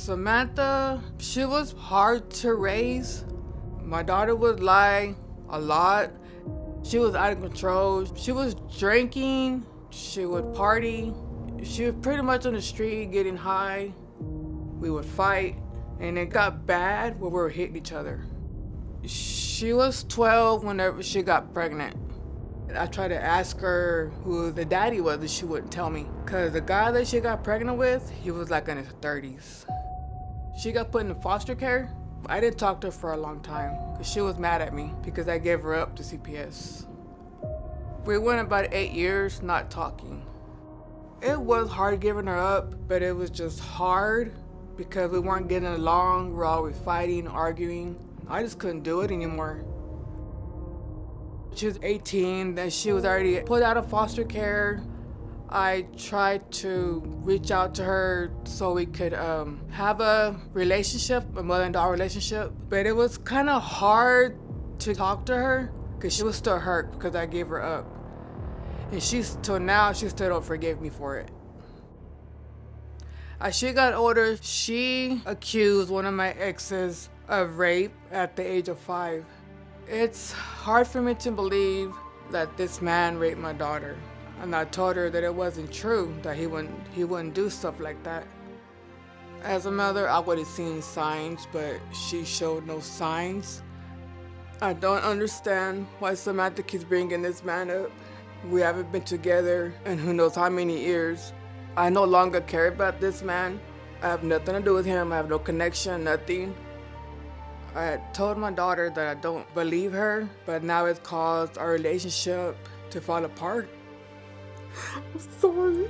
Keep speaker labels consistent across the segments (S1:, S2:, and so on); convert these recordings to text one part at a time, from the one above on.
S1: Samantha, she was hard to raise. My daughter would lie a lot. She was out of control. She was drinking. She would party. She was pretty much on the street getting high. We would fight, and it got bad where we were hitting each other. She was 12 whenever she got pregnant. I tried to ask her who the daddy was, and she wouldn't tell me. Because the guy that she got pregnant with, he was like in his 30s. She got put in foster care. I didn't talk to her for a long time because she was mad at me because I gave her up to CPS. We went about 8 years not talking. It was hard giving her up, but it was just hard because we weren't getting along. We were always fighting, arguing. I just couldn't do it anymore. She was 18, then she was already put out of foster care. I tried to reach out to her so we could have a relationship, a mother and daughter relationship. But it was kind of hard to talk to her because she was still hurt because I gave her up. And till now, she still don't forgive me for it. As she got older, she accused one of my exes of rape at the age of 5. It's hard for me to believe that this man raped my daughter. And I told her that it wasn't true, that he wouldn't do stuff like that. As a mother, I would have seen signs, but she showed no signs. I don't understand why Samantha keeps bringing this man up. We haven't been together in who knows how many years. I no longer care about this man. I have nothing to do with him. I have no connection, nothing. I had told my daughter that I don't believe her, but now it's caused our relationship to fall apart. I'm sorry.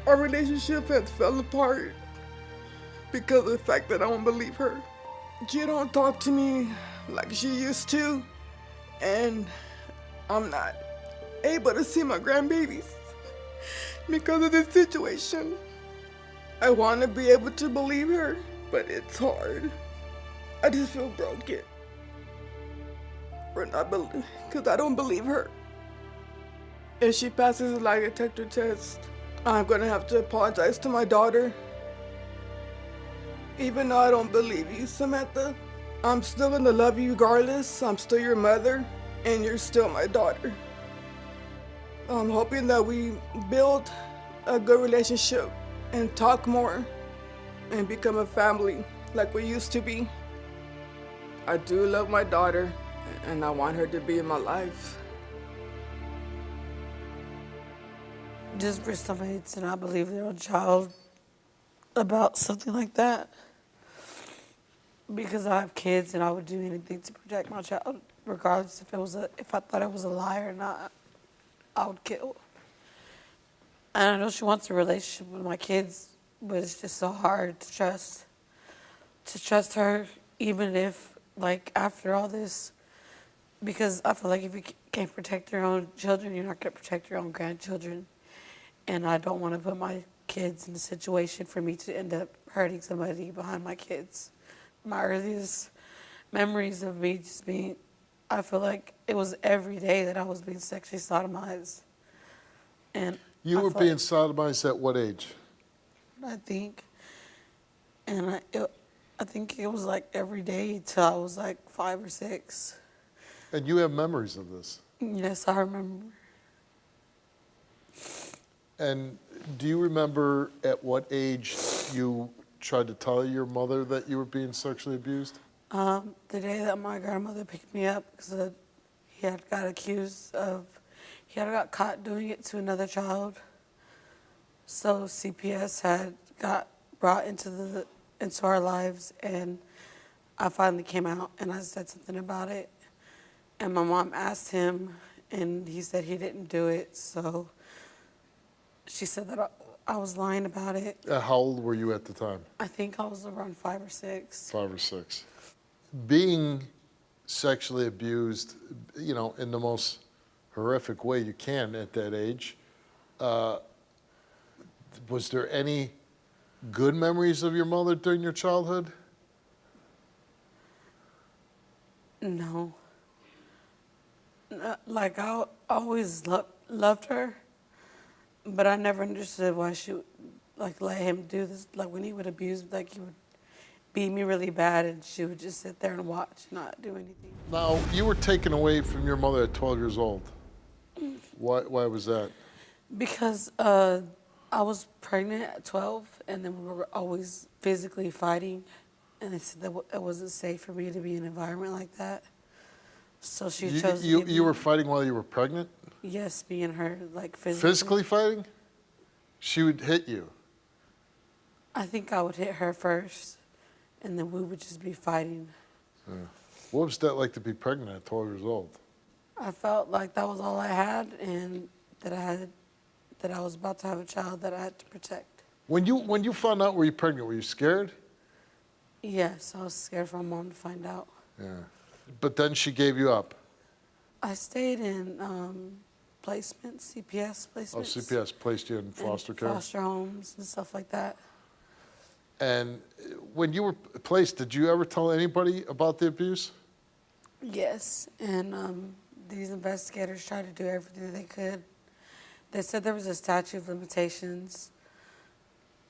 S1: Our relationship has fell apart because of the fact that I don't believe her. She don't talk to me like she used to, and I'm not able to see my grandbabies because of this situation. I want to be able to believe her, but it's hard. I just feel broken. Because I don't believe her. If she passes the lie detector test, I'm going to have to apologize to my daughter. Even though I don't believe you, Samantha, I'm still going to love you regardless. I'm still your mother, and you're still my daughter. I'm hoping that we build a good relationship and talk more and become a family like we used to be. I do love my daughter, and I want her to be in my life.
S2: Just for somebody to not believe their own child about something like that. Because I have kids and I would do anything to protect my child, regardless if I thought it was a lie or not, I would kill. And I know she wants a relationship with my kids, but it's just so hard to trust her, even if, like, after all this, because I feel like if you can't protect your own children, you're not going to protect your own grandchildren. And I don't want to put my kids in a situation for me to end up hurting somebody behind my kids. My earliest memories of me just being, I feel like it was every day that I was being sexually sodomized. And
S3: you were being sodomized at what age?
S2: I think, and I think it was like every day till I was like 5 or 6.
S3: And you have memories of this?
S2: Yes, I remember.
S3: And do you remember at what age you tried to tell your mother that you were being sexually abused?
S2: The day that my grandmother picked me up, because he had got caught doing it to another child. So CPS had got brought into our lives, and I finally came out and I said something about it. And my mom asked him, and he said he didn't do it. So she said that I was lying about it.
S3: How old were you at the time?
S2: I think I was around 5 or 6.
S3: 5 or 6. Being sexually abused, you know, in the most horrific way you can at that age, was there any good memories of your mother during your childhood?
S2: No. Like, I always loved her. But I never understood why she would, like, let him do this. Like, when he would abuse, like, he would beat me really bad, and she would just sit there and watch, not do anything.
S3: Now, you were taken away from your mother at 12 years old. Why was that?
S2: Because I was pregnant at 12, and then we were always physically fighting, and they said that it wasn't safe for me to be in an environment like that. So she chose to give me-
S3: You were fighting while you were pregnant?
S2: Yes, me and her, like, physically.
S3: Physically fighting? She would hit you?
S2: I think I would hit her first, and then we would just be fighting.
S3: Yeah. What was that like to be pregnant at 12 years old?
S2: I felt like that was all I had, and that I was about to have a child that I had to protect.
S3: When you found out were you pregnant, were you scared?
S2: Yes, I was scared for my mom to find out.
S3: Yeah. But then she gave you up.
S2: I stayed in placements, CPS placements.
S3: Oh, CPS placed you in foster care?
S2: Foster homes and stuff like that.
S3: And when you were placed, did you ever tell anybody about the abuse?
S2: Yes, and these investigators tried to do everything they could. They said there was a statute of limitations.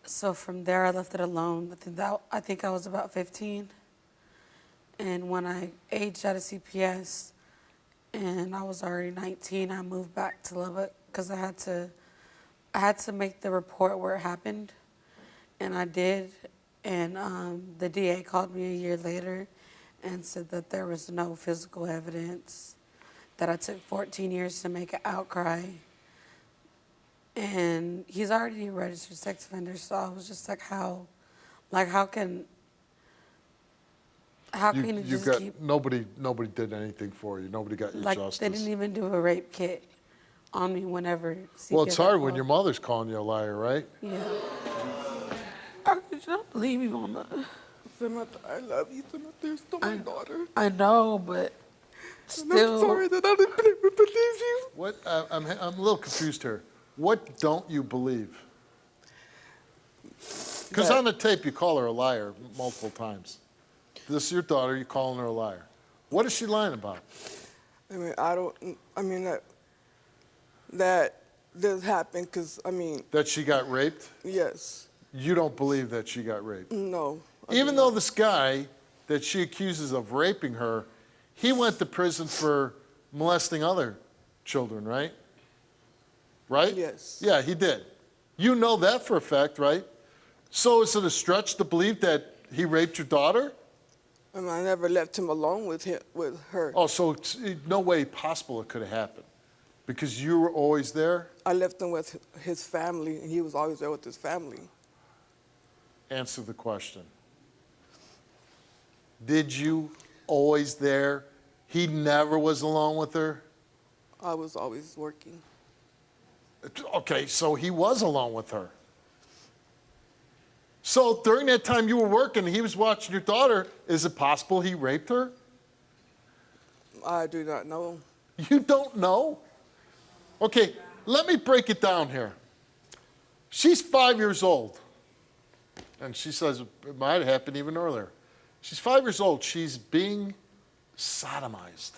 S2: So from there, I left it alone. I think I was about 15. And when I aged out of CPS and I was already 19, I moved back to Lubbock because I had to make the report where it happened. And I did. And the DA called me a year later and said that there was no physical evidence, that I took 14 years to make an outcry. And he's already a registered sex offender, so I was just like, how can you just keep...
S3: Nobody did anything for you. Nobody got you justice.
S2: They didn't even do a rape kit on me whenever...
S3: Well, it's hard when your mother's calling you a liar, right?
S2: Yeah. I could not believe you on that.
S1: Samantha, I love you, Samantha. You're still my daughter.
S2: I know, but still...
S1: And I'm sorry that I didn't believe you.
S3: What? I'm a little confused here. What don't you believe? Because on the tape, you call her a liar multiple times. This is your daughter, you're calling her a liar. What is she lying about?
S1: That this happened because,
S3: That she got raped?
S1: yes.
S3: You don't believe that she got raped?
S1: No.
S3: Even though this guy that she accuses of raping her, he went to prison for molesting other children, right? Right?
S1: Yes.
S3: Yeah, he did. You know that for a fact, right? So is it a stretch to believe that he raped your daughter?
S1: I never left him alone with her.
S3: Oh, so it's no way possible it could have happened because you were always there?
S1: I left him with his family, and he was always there with his family.
S3: Answer the question. Did you always there? He never was alone with her?
S1: I was always working.
S3: Okay, so he was alone with her. So during that time you were working, he was watching your daughter. Is it possible he raped her?
S1: I do not know.
S3: You don't know? Okay, let me break it down here. She's 5 years old. And she says it might have happened even earlier. She's 5 years old. She's being sodomized.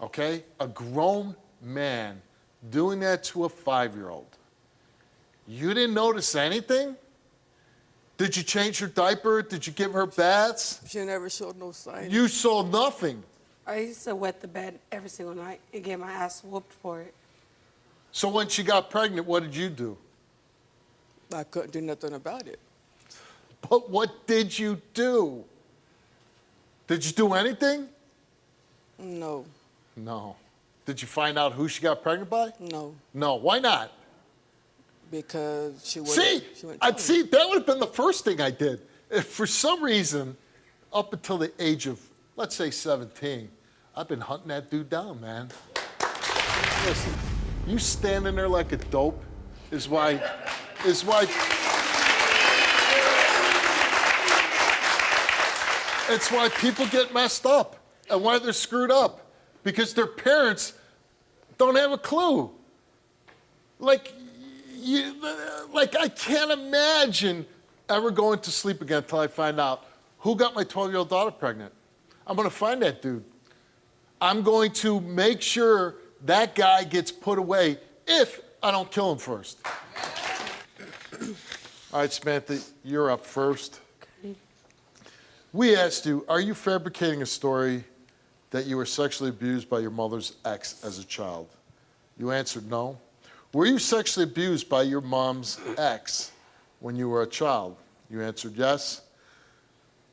S3: Okay? A grown man doing that to a 5-year-old. You didn't notice anything? Did you change her diaper? Did you give her baths?
S1: She never showed no signs.
S3: You saw nothing.
S2: I used to wet the bed every single night and get my ass whooped for it.
S3: So when she got pregnant, what did you do?
S1: I couldn't do nothing about it.
S3: But what did you do? Did you do anything?
S1: No.
S3: No. Did you find out who she got pregnant by?
S1: No.
S3: No. Why not?
S1: Because she wouldn't.
S3: See, that would have been the first thing I did. If for some reason, up until the age of, let's say 17, I've been hunting that dude down, man. Listen, you standing there like a dope is why it's why people get messed up and why they're screwed up. Because their parents don't have a clue. Like I can't imagine ever going to sleep again until I find out who got my 12-year-old daughter pregnant. I'm going to find that dude. I'm going to make sure that guy gets put away if I don't kill him first. All right, Samantha, you're up first.
S2: Okay.
S3: We asked you, are you fabricating a story that you were sexually abused by your mother's ex as a child? You answered no. Were you sexually abused by your mom's ex when you were a child? You answered yes.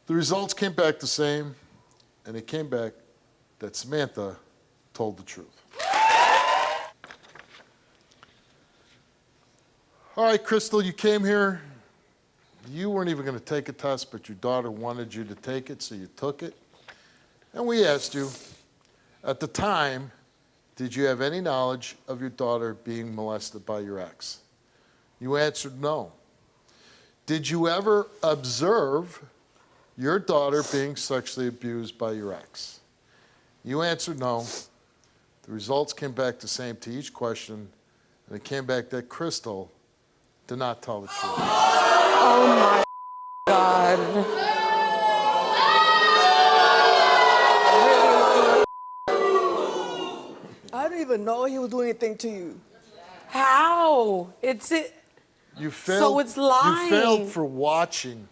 S3: The results came back the same, and it came back that Samantha told the truth. All right, Chrystal, you came here. You weren't even going to take a test, but your daughter wanted you to take it, so you took it. And we asked you, at the time, did you have any knowledge of your daughter being molested by your ex? You answered no. Did you ever observe your daughter being sexually abused by your ex? You answered no. The results came back the same to each question, and it came back that Chrystal did not tell the truth.
S2: Oh my God.
S4: I didn't even know he was doing anything to you.
S2: How? It's it.
S3: You failed.
S2: So it's lying.
S3: You failed for watching.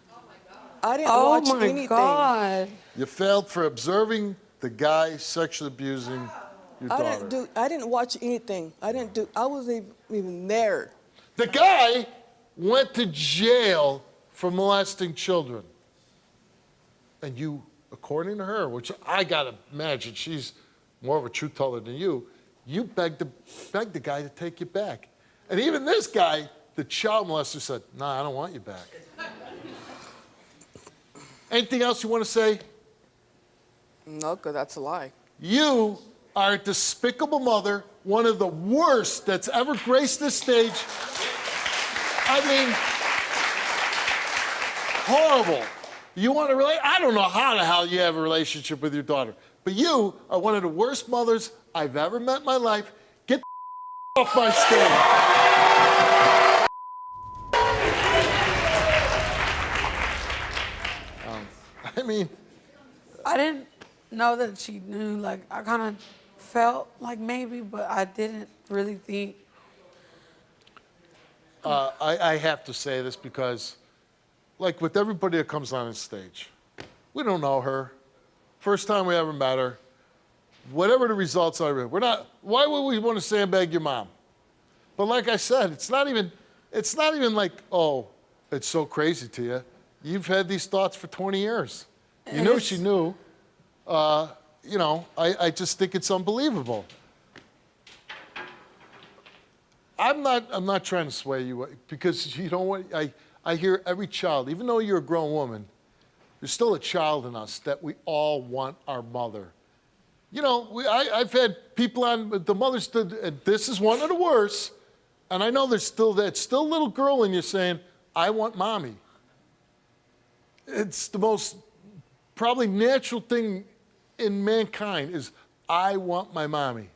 S4: I didn't
S2: Oh
S4: watch
S2: my
S4: anything.
S2: God.
S3: You failed for observing the guy sexually abusing your daughter.
S4: I didn't watch anything. I wasn't even there.
S3: The guy went to jail for molesting children. And you, according to her, which I gotta imagine she's more of a truth teller than you begged the guy to take you back. And even this guy, the child molester, said, "No, I don't want you back." Anything else you want to say?
S1: No, because that's a lie.
S3: You are a despicable mother, one of the worst that's ever graced this stage. I mean, horrible. You want to relate? I don't know how the hell you have a relationship with your daughter, but you are one of the worst mothers I've ever met in my life. Get the off my stage. I mean,
S2: I didn't know that she knew. Like, I kind of felt like maybe, but I didn't really think.
S3: I have to say this because, like with everybody that comes on this stage, we don't know her. First time we ever met her. Whatever the results are, we're not. Why would we want to sandbag your mom? But like I said, it's not even like, oh, it's so crazy to you. You've had these thoughts for 20 years. You knew she knew. You know, I just think it's unbelievable. I'm not trying to sway you because you know what? I hear every child, even though you're a grown woman, there's still a child in us that we all want our mother. You know, I've had people on the mothers. This is one of the worst, and I know there's still that little girl in you saying, "I want mommy." It's the most probably natural thing in mankind is I want my mommy.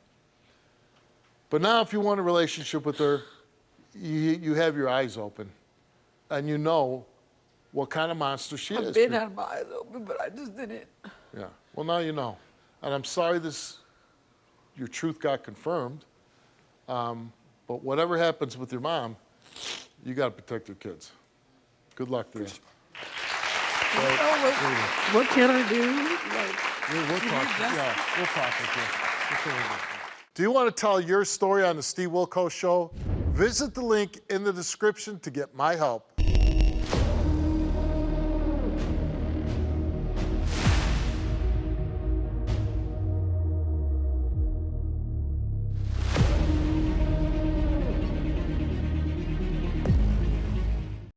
S3: But now if you want a relationship with her, you have your eyes open and you know what kind of monster she is.
S2: I've been had my eyes open, but I just didn't.
S3: Yeah, well now you know. And I'm sorry your truth got confirmed. But whatever happens with your mom, you got to protect your kids. Good luck to you.
S2: What can I do?
S3: We'll talk. Yeah, we'll talk with you. Do you want to tell your story on the Steve Wilkos Show? Visit the link in the description to get my help.